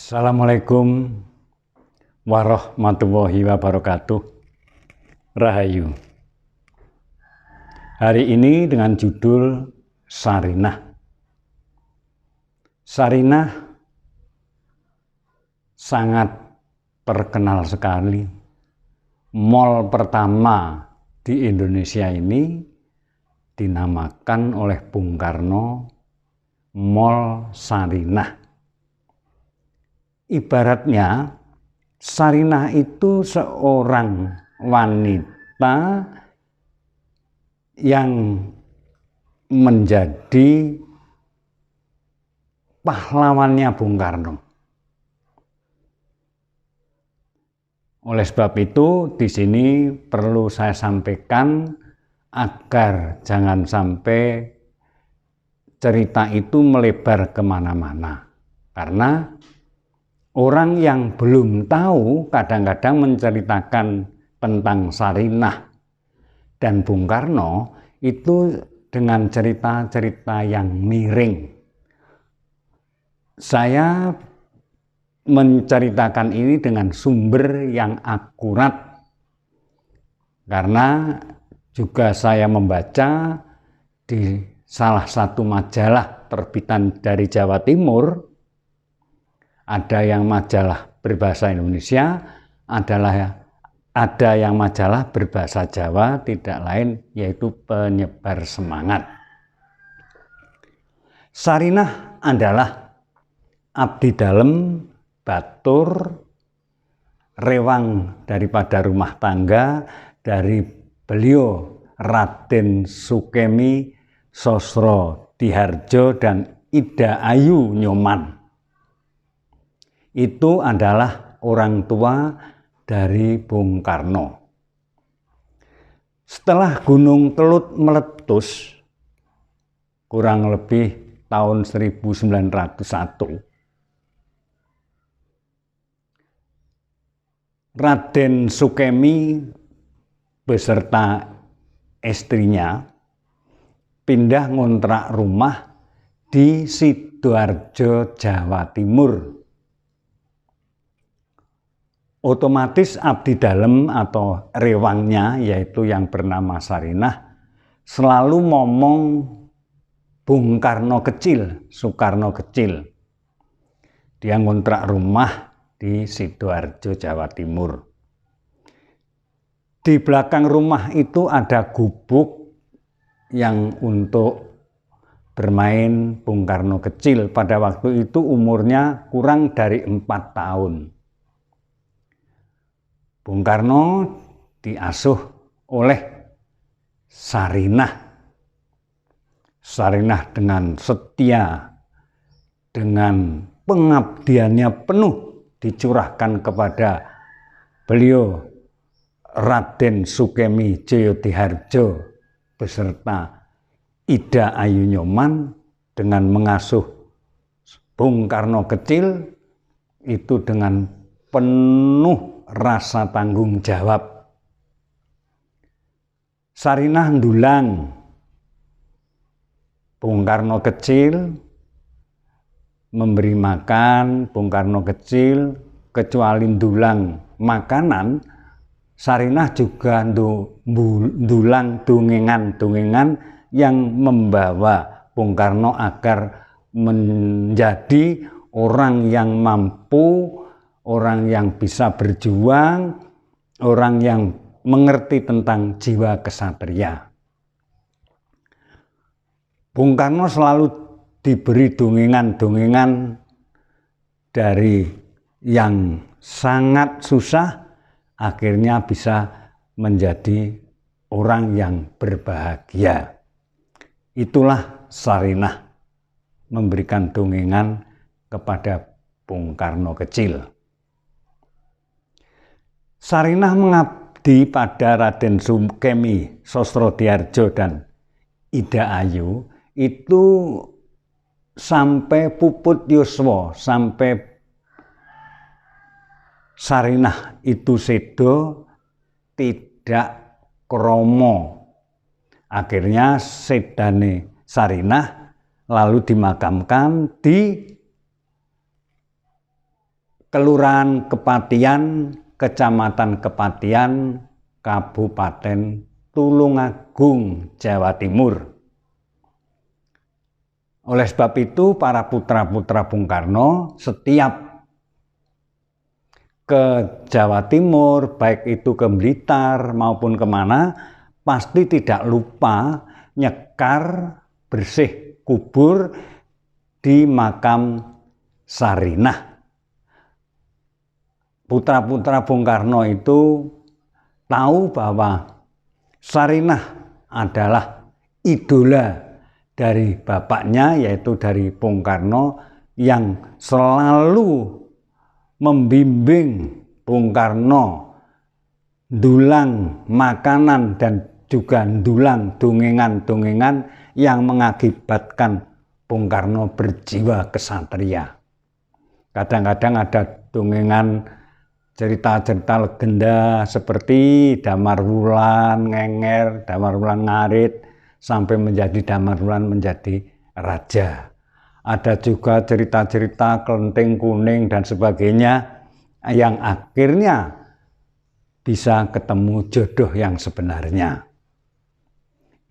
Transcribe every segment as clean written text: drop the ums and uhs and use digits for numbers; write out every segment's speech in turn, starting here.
Assalamualaikum warahmatullahi wabarakatuh. Rahayu. Hari ini dengan judul Sarinah. Sarinah sangat terkenal sekali. Mall pertama di Indonesia ini dinamakan oleh Bung Karno Mall Sarinah. Ibaratnya Sarinah itu seorang wanita yang menjadi pahlawannya Bung Karno. Oleh sebab itu di sini perlu saya sampaikan agar jangan sampai cerita itu melebar kemana-mana. Karena orang yang belum tahu kadang-kadang menceritakan tentang Sarinah dan Bung Karno itu dengan cerita-cerita yang miring. Saya menceritakan ini dengan sumber yang akurat karena juga saya membaca di salah satu majalah terbitan dari Jawa Timur. Ada yang majalah berbahasa Indonesia, ada yang majalah berbahasa Jawa, tidak lain yaitu Penyebar Semangat. Sarinah adalah abdi dalem, batur, rewang daripada rumah tangga dari beliau Raden Sukemi Sosrodihardjo dan Ida Ayu Nyoman. Itu adalah orang tua dari Bung Karno. Setelah Gunung Kelut meletus kurang lebih tahun 1901, Raden Sukemi beserta istrinya pindah ngontrak rumah di Sidoarjo, Jawa Timur. Otomatis abdi dalem atau rewangnya yaitu yang bernama Sarinah selalu ngomong Bung Karno kecil, Soekarno kecil. Dia ngontrak rumah di Sidoarjo, Jawa Timur. Di belakang rumah itu ada gubuk yang untuk bermain Bung Karno kecil. Pada waktu itu umurnya kurang dari 4 tahun. Bung Karno diasuh oleh Sarinah. Sarinah dengan setia, dengan pengabdiannya penuh dicurahkan kepada beliau Raden Sukemi Joyodihardjo beserta Ida Ayu Nyoman dengan mengasuh Bung Karno kecil itu dengan penuh rasa tanggung jawab. Sarinah ndulang Bung Karno kecil, memberi makan Bung Karno kecil, kecuali ndulang makanan, Sarinah juga ndulang dongengan-dongengan yang membawa Bung Karno agar menjadi orang yang mampu, orang yang bisa berjuang, orang yang mengerti tentang jiwa kesatria. Bung Karno selalu diberi dongengan-dongengan dari yang sangat susah, akhirnya bisa menjadi orang yang berbahagia. Itulah Sarinah memberikan dongengan kepada Bung Karno kecil. Sarinah mengabdi pada Raden Sukemi Sosrodihardjo dan Ida Ayu itu sampai puput yuswa, sampai Sarinah itu sedo tidak kromo. Akhirnya sedane Sarinah lalu dimakamkan di Kelurahan Kepatian, Kecamatan Kepatian, Kabupaten Tulungagung, Jawa Timur. Oleh sebab itu, para putra-putra Bung Karno setiap ke Jawa Timur, baik itu ke Blitar maupun kemana, pasti tidak lupa nyekar bersih kubur di makam Sarinah. Putra-putra Bung Karno itu tahu bahwa Sarinah adalah idola dari bapaknya, yaitu dari Bung Karno, yang selalu membimbing Bung Karno dulang makanan dan juga dulang dongengan-dongengan yang mengakibatkan Bung Karno berjiwa kesatria. Kadang-kadang ada dongengan cerita-cerita legenda seperti Damar Wulan Ngenger, Damar Wulan Ngarit, sampai menjadi Damar Wulan menjadi raja. Ada juga cerita-cerita Kelenteng Kuning dan sebagainya yang akhirnya bisa ketemu jodoh yang sebenarnya.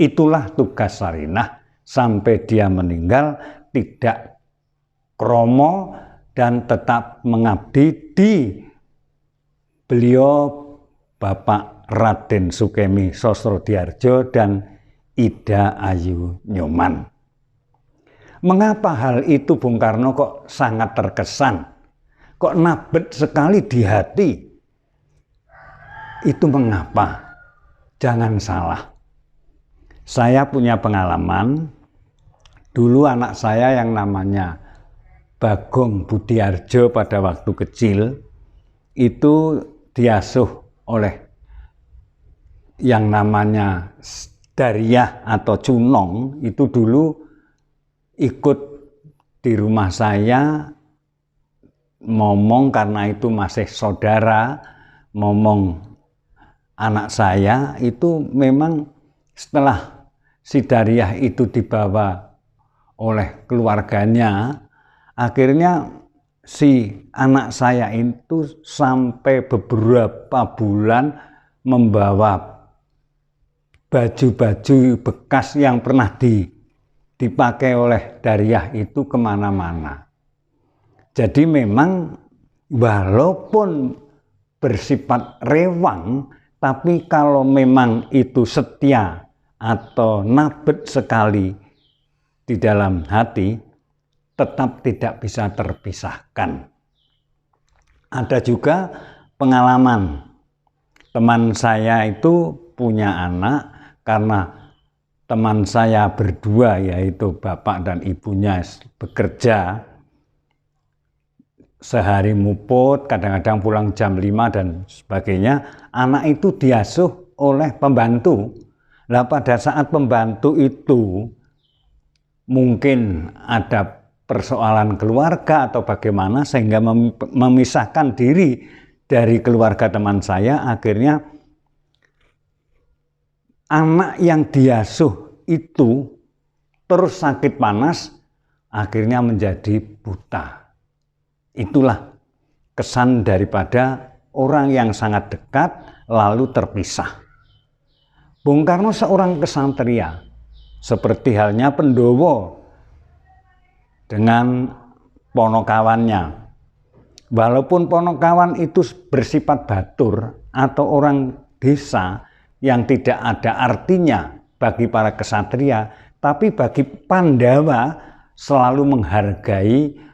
Itulah tugas Sarinah sampai dia meninggal tidak kromo dan tetap mengabdi di beliau Bapak Raden Sukemi Sosrodihardjo dan Ida Ayu Nyoman. Mengapa hal itu Bung Karno kok sangat terkesan? Kok nabet sekali di hati? Itu mengapa? Jangan salah. Saya punya pengalaman, dulu anak saya yang namanya Bagong Budiardjo pada waktu kecil, itu diasuh oleh yang namanya Dariah atau Cunong. Itu dulu ikut di rumah saya, Momong karena itu masih saudara, Momong anak saya. Itu memang setelah si Dariah itu dibawa oleh keluarganya, akhirnya si anak saya itu sampai beberapa bulan membawa baju-baju bekas yang pernah dipakai oleh Dariah itu kemana-mana. Jadi memang walaupun bersifat rewang, tapi kalau memang itu setia atau nabet sekali di dalam hati, tetap tidak bisa terpisahkan. Ada juga pengalaman teman saya itu punya anak, karena teman saya berdua yaitu bapak dan ibunya bekerja sehari muput, kadang-kadang pulang jam 5 dan sebagainya. Anak itu diasuh oleh pembantu. Nah, pada saat pembantu itu mungkin ada persoalan keluarga atau bagaimana sehingga memisahkan diri dari keluarga teman saya. Akhirnya anak yang diasuh itu terus sakit panas, akhirnya menjadi buta. Itulah kesan daripada orang yang sangat dekat lalu terpisah. Bung Karno seorang kesatria, seperti halnya Pendowo dengan ponokawannya. Walaupun ponokawan itu bersifat batur atau orang desa yang tidak ada artinya bagi para kesatria, tapi bagi Pandawa selalu menghargai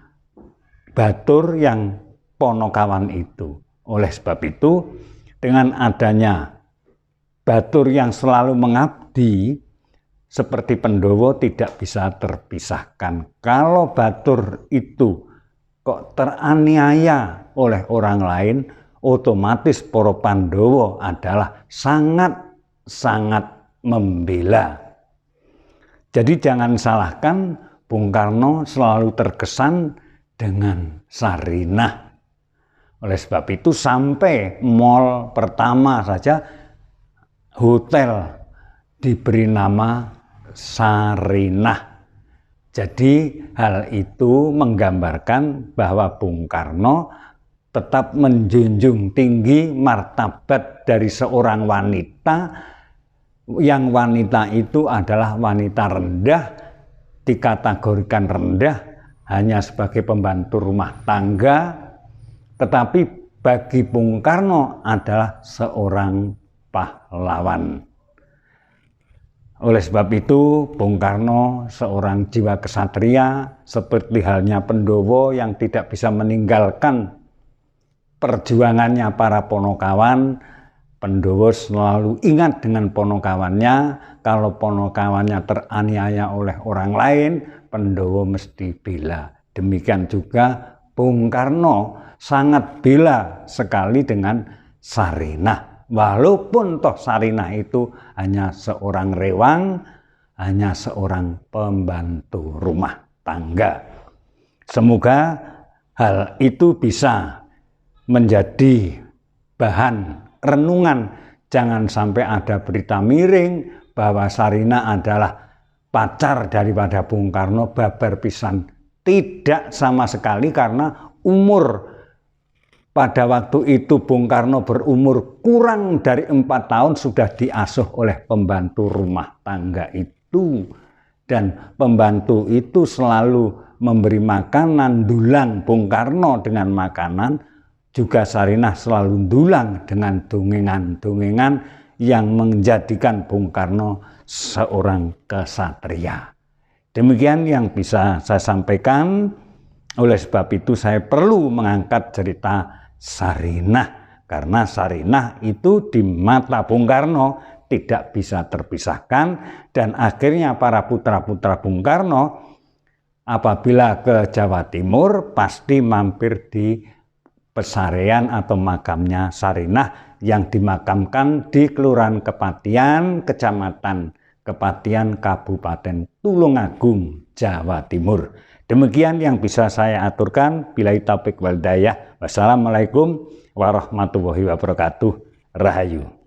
batur yang ponokawan itu. Oleh sebab itu, dengan adanya batur yang selalu mengabdi seperti Pendowo tidak bisa terpisahkan. Kalau batur itu kok teraniaya oleh orang lain, otomatis para Pandowo adalah sangat-sangat membela. Jadi jangan salahkan, Bung Karno selalu terkesan dengan Sarinah. Oleh sebab itu sampai mall pertama saja hotel diberi nama Sarinah. Jadi hal itu menggambarkan bahwa Bung Karno tetap menjunjung tinggi martabat dari seorang wanita, yang wanita itu adalah wanita rendah, dikategorikan rendah hanya sebagai pembantu rumah tangga, tetapi bagi Bung Karno adalah seorang pahlawan. Oleh sebab itu, Bung Karno seorang jiwa kesatria, seperti halnya Pendowo yang tidak bisa meninggalkan perjuangannya para ponokawan. Pendowo selalu ingat dengan ponokawannya. Kalau ponokawannya teraniaya oleh orang lain, Pendowo mesti bela. Demikian juga Bung Karno sangat bela sekali dengan Sarinah. Walaupun toh Sarinah itu hanya seorang rewang, hanya seorang pembantu rumah tangga. Semoga hal itu bisa menjadi bahan renungan. Jangan sampai ada berita miring bahwa Sarinah adalah pacar daripada Bung Karno, babar pisan. Tidak sama sekali, karena umur pada waktu itu Bung Karno berumur kurang dari 4 tahun sudah diasuh oleh pembantu rumah tangga itu. Dan pembantu itu selalu memberi makanan, dulang Bung Karno dengan makanan. Juga Sarinah selalu dulang dengan dongengan-dongengan yang menjadikan Bung Karno seorang kesatria. Demikian yang bisa saya sampaikan. Oleh sebab itu saya perlu mengangkat cerita Sarinah, karena Sarinah itu di mata Bung Karno tidak bisa terpisahkan, dan akhirnya para putra-putra Bung Karno apabila ke Jawa Timur pasti mampir di pesarean atau makamnya Sarinah yang dimakamkan di Kelurahan Kepatian, Kecamatan Kepatian, Kabupaten Tulungagung, Jawa Timur. Demikian yang bisa saya aturkan. Billahi taufiq wal hidayah. Wassalamualaikum warahmatullahi wabarakatuh. Rahayu.